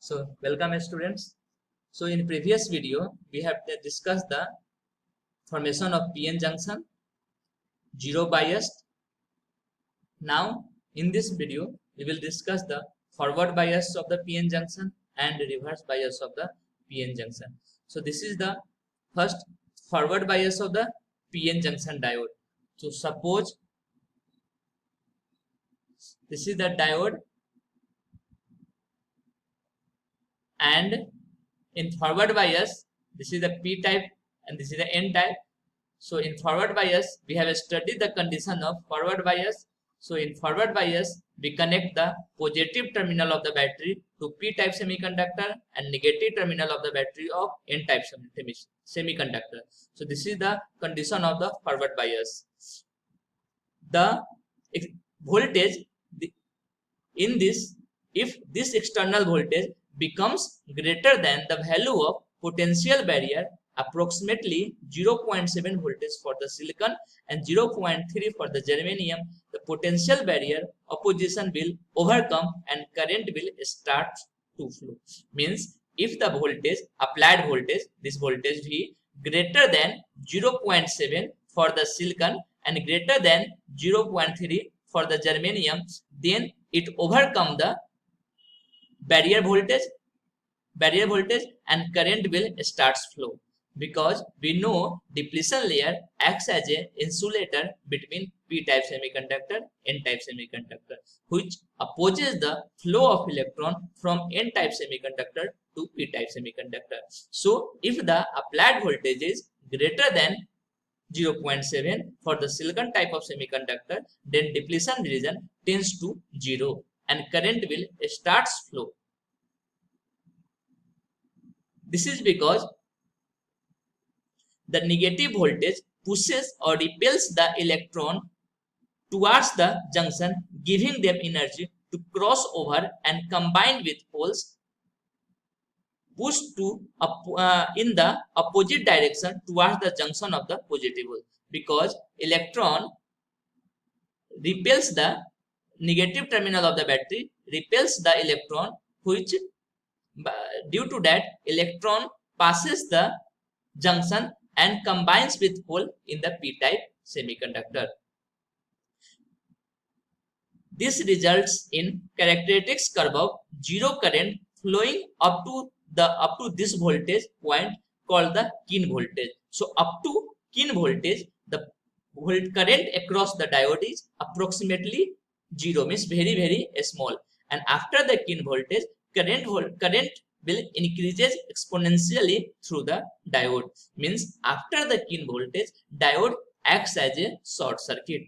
So welcome students. So in previous video we have discussed the formation of PN junction, zero biased. Now in this video we will discuss the forward bias of the PN junction and reverse bias of the PN junction. So this is the first forward bias of the PN junction diode. So suppose this is the diode, and in forward bias this is the P type and this is the N type. So in forward bias we have studied the condition of forward bias. So in forward bias we connect the positive terminal of the battery to P type semiconductor and negative terminal of the battery of N type semiconductor. So this is the condition of the forward bias. The voltage in this, if this external voltage becomes greater than the value of potential barrier, approximately 0.7 voltage for the silicon and 0.3 for the germanium, the potential barrier opposition will overcome and current will start to flow. Means if the voltage, applied voltage, this voltage V greater than 0.7 for the silicon and greater than 0.3 for the germanium, then it overcome the barrier voltage and current will starts flow, because we know depletion layer acts as an insulator between P type semiconductor N type semiconductor, which opposes the flow of electron from N type semiconductor to P type semiconductor. So if the applied voltage is greater than 0.7 for the silicon type of semiconductor, then depletion region tends to 0 and current will starts flow. This is because the negative voltage pushes or repels the electron towards the junction, giving them energy to cross over and combine with holes pushed to in the opposite direction towards the junction of the positive hole, because electron repels the negative terminal of the battery, repels the electron, which due to that electron passes the junction and combines with hole in the P type semiconductor. This results in characteristics curve of zero current flowing up to this voltage point called the Kin voltage. So up to Kin voltage, the current across the diode is approximately 0, means very small, and after the Kin voltage current will increases exponentially through the diode. Means after the Kin voltage, diode acts as a short circuit.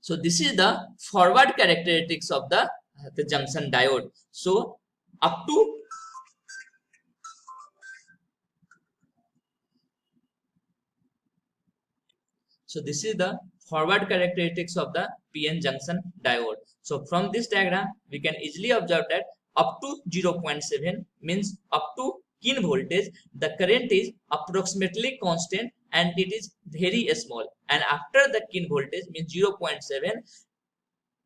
So this is the forward characteristics of the junction diode. So up to this is the forward characteristics of the PN junction diode. So from this diagram we can easily observe that up to 0.7 means up to Kin voltage, the current is approximately constant and it is very small, and after the Kin voltage means 0.7,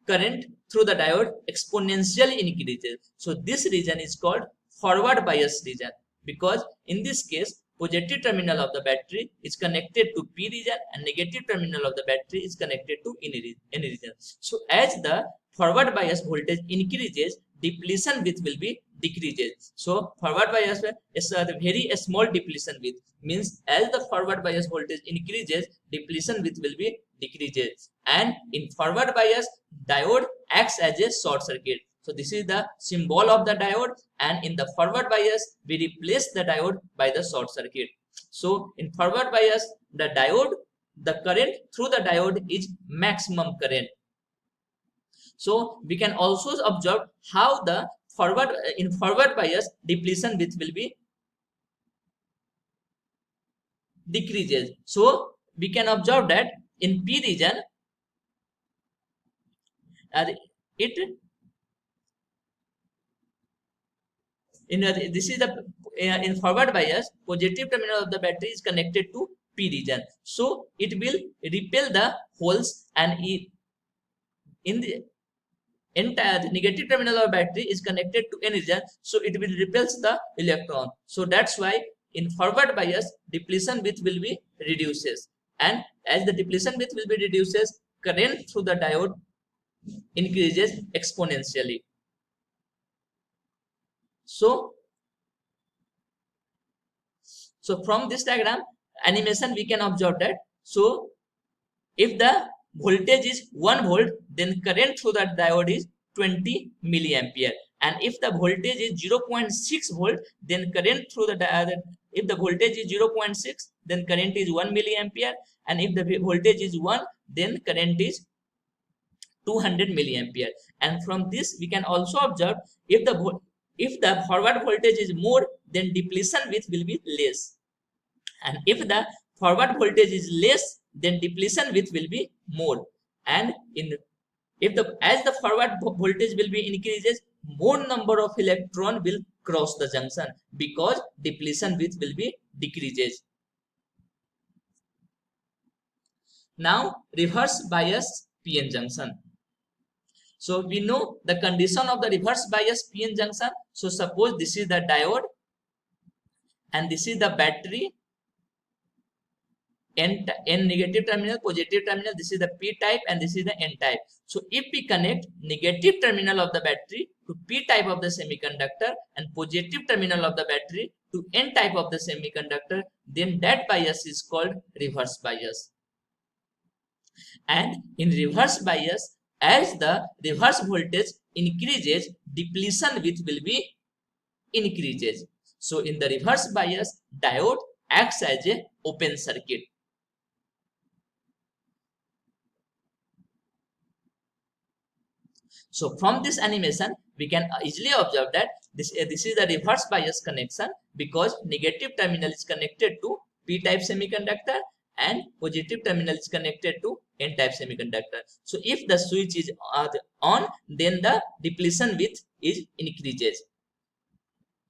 current through the diode exponentially increases. So this region is called forward bias region, because in this case positive terminal of the battery is connected to P region and negative terminal of the battery is connected to N region. So as the forward bias voltage increases, depletion width will be decreases. So forward bias is a very small depletion width, means as the forward bias voltage increases, depletion width will be decreases, and in forward bias diode acts as a short circuit. So this is the symbol of the diode, and in the forward bias we replace the diode by the short circuit. So in forward bias the current through the diode is maximum current. So we can also observe how the in forward bias depletion width will be decreases. So we can observe that in P region this is the in forward bias positive terminal of the battery is connected to P region, so it will repel the holes, and entire the negative terminal of battery is connected to n region, so it will repels the electron. So that's why in forward bias depletion width will be reduces, and as the depletion width will be reduces, current through the diode increases exponentially. So from this diagram animation we can observe that, so if the voltage is 1 volt, then current through the diode is 20 milliampere, and if the voltage is 0.6 volt, then current through the diode, if the voltage is 0.6, then current is 1 milliampere, and if the voltage is 1, then current is 200 milliampere. And from this we can also observe, if the forward voltage is more, then depletion width will be less, and if the forward voltage is less, then depletion width will be more. And as the forward voltage will be increases, more number of electron will cross the junction, because depletion width will be decreases. Now reverse bias PN junction. So we know the condition of the reverse bias PN junction. So suppose this is the diode and this is the battery, N negative terminal, positive terminal, this is the P type and this is the N type. So if we connect negative terminal of the battery to P type of the semiconductor and positive terminal of the battery to N type of the semiconductor, then that bias is called reverse bias. And in reverse bias, as the reverse voltage increases, depletion width will be increases. So in the reverse bias, diode acts as a open circuit. So from this animation, we can easily observe that this is the reverse bias connection, because negative terminal is connected to P-type semiconductor and positive terminal is connected to N-type semiconductor. So if the switch is on, then the depletion width is increases.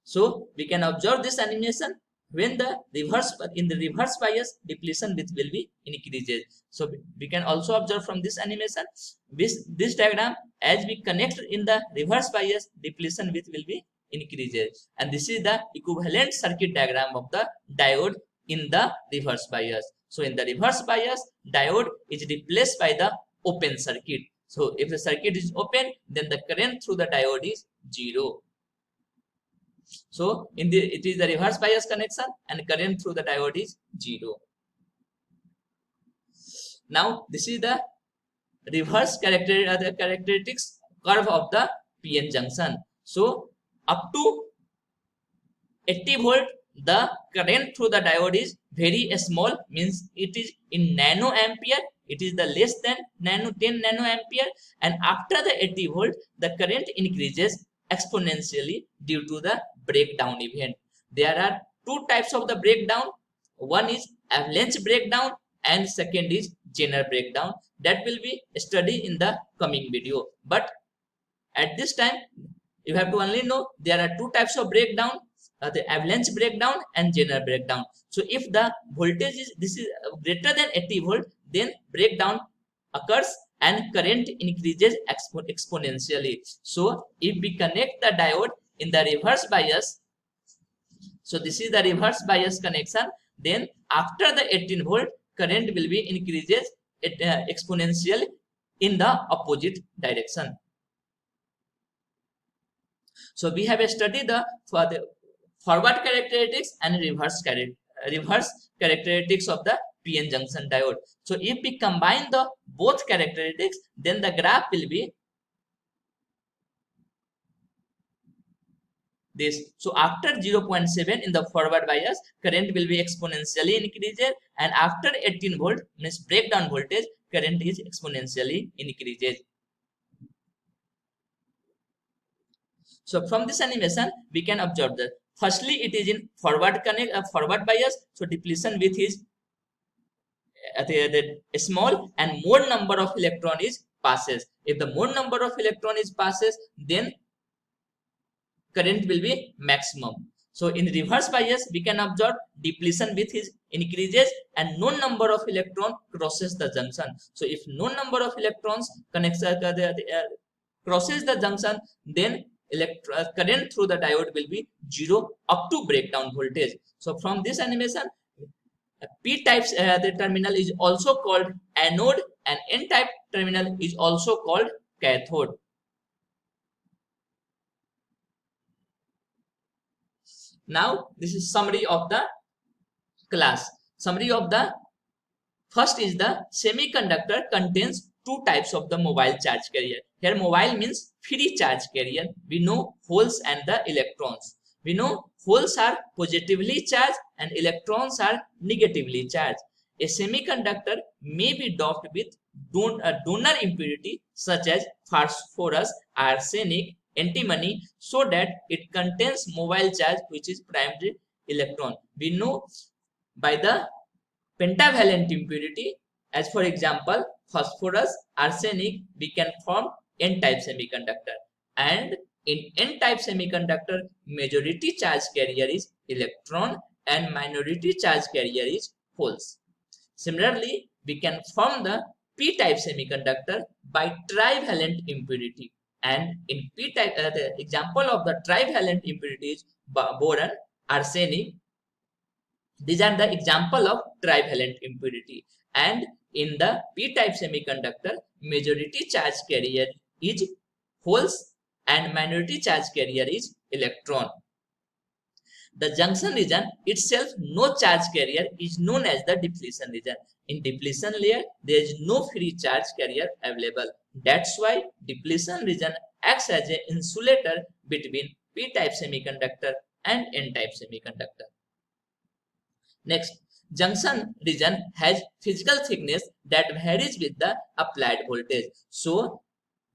So we can observe this animation when in the reverse bias depletion width will be increases. So we can also observe from this animation, this diagram, as we connect in the reverse bias, depletion width will be increases, and this is the equivalent circuit diagram of the diode in the reverse bias. So in the reverse bias, diode is replaced by the open circuit. So if the circuit is open, then the current through the diode is 0. So it is the reverse bias connection and current through the diode is 0. Now this is the reverse characteristics curve of the PN junction. So up to 80 volt, the current through the diode is very small, means it is in nanoampere. It is the less than 10 nanoampere, and after the 80 volt, the current increases exponentially due to the breakdown event. There are two types of the breakdown. One is avalanche breakdown and second is Zener breakdown. That will be studied in the coming video. But at this time, you have to only know there are two types of breakdown, the avalanche breakdown and Zener breakdown. So if the voltage is greater than 80 volt, then breakdown occurs and current increases exponentially. So if we connect the diode in the reverse bias, so this is the reverse bias connection, then after the 18 volt, current will be increases exponential in the opposite direction. So we have studied the forward characteristics and reverse characteristics of the PN junction diode. So if we combine the both characteristics, then the graph will be this. So after 0.7 in the forward bias, current will be exponentially increases, and after 18 volt means breakdown voltage, current is exponentially increases. So from this animation, we can observe that firstly it is in forward bias, so depletion width is small and more number of electron is passes. If the more number of electron is passes, then current will be maximum. So in reverse bias, we can observe depletion width is increases and no number of electron crosses the junction. So if no number of electrons connects to crosses the junction, then current through the diode will be 0 up to breakdown voltage. So from this animation, p-type the terminal is also called anode and n-type terminal is also called cathode. Now this is summary of the class. Summary of the first is the semiconductor contains two types of the mobile charge carrier. Here mobile means free charge carrier. We know holes and the electrons. We know holes are positively charged and electrons are negatively charged. A semiconductor may be doped with donor impurity such as phosphorus, arsenic, antimony, so that it contains mobile charge which is primary electron. We know by the pentavalent impurity, as for example phosphorus, arsenic, we can form n-type semiconductor, and in n-type semiconductor majority charge carrier is electron and minority charge carrier is holes. Similarly, we can form the p-type semiconductor by trivalent impurity, and in p-type the example of the trivalent impurity is boron, arsenic. These are the example of trivalent impurity, and in the p-type semiconductor majority charge carrier is holes and minority charge carrier is electron. The junction region itself, no charge carrier, is known as the depletion region. In depletion layer, there is no free charge carrier available. That's why depletion region acts as an insulator between p-type semiconductor and n-type semiconductor. Next, junction region has physical thickness that varies with the applied voltage. So,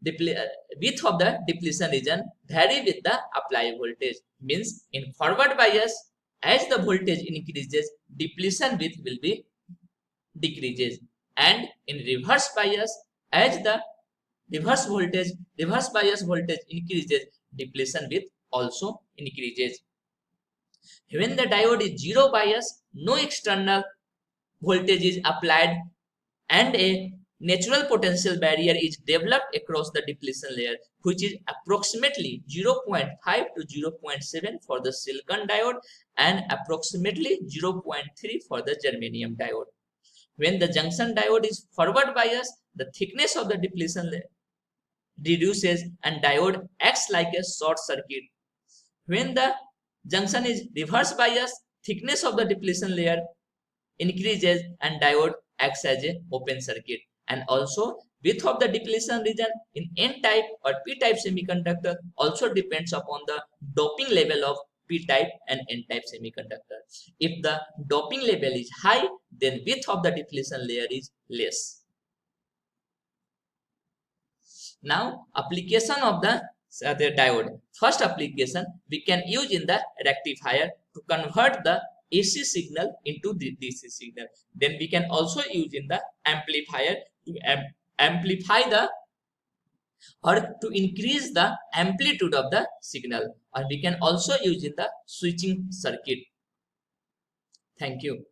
width of the depletion region vary with the applied voltage. Means in forward bias, as the voltage increases, depletion width will be decreases, and in reverse bias, as the reverse bias voltage increases, depletion width also increases. When the diode is zero bias, no external voltage is applied and a natural potential barrier is developed across the depletion layer, which is approximately 0.5 to 0.7 for the silicon diode and approximately 0.3 for the germanium diode. When the junction diode is forward bias, the thickness of the depletion layer reduces and diode acts like a short circuit. When the junction is reverse bias, thickness of the depletion layer increases and diode acts as an open circuit. And also width of the depletion region in n-type or p-type semiconductor also depends upon the doping level of p-type and n-type semiconductor. If the doping level is high, then width of the depletion layer is less. Now application of the diode. First application we can use in the rectifier to convert the AC signal into the DC signal. Then we can also use in the amplifier to amplify the or to increase the amplitude of the signal, or we can also use in the switching circuit. Thank you.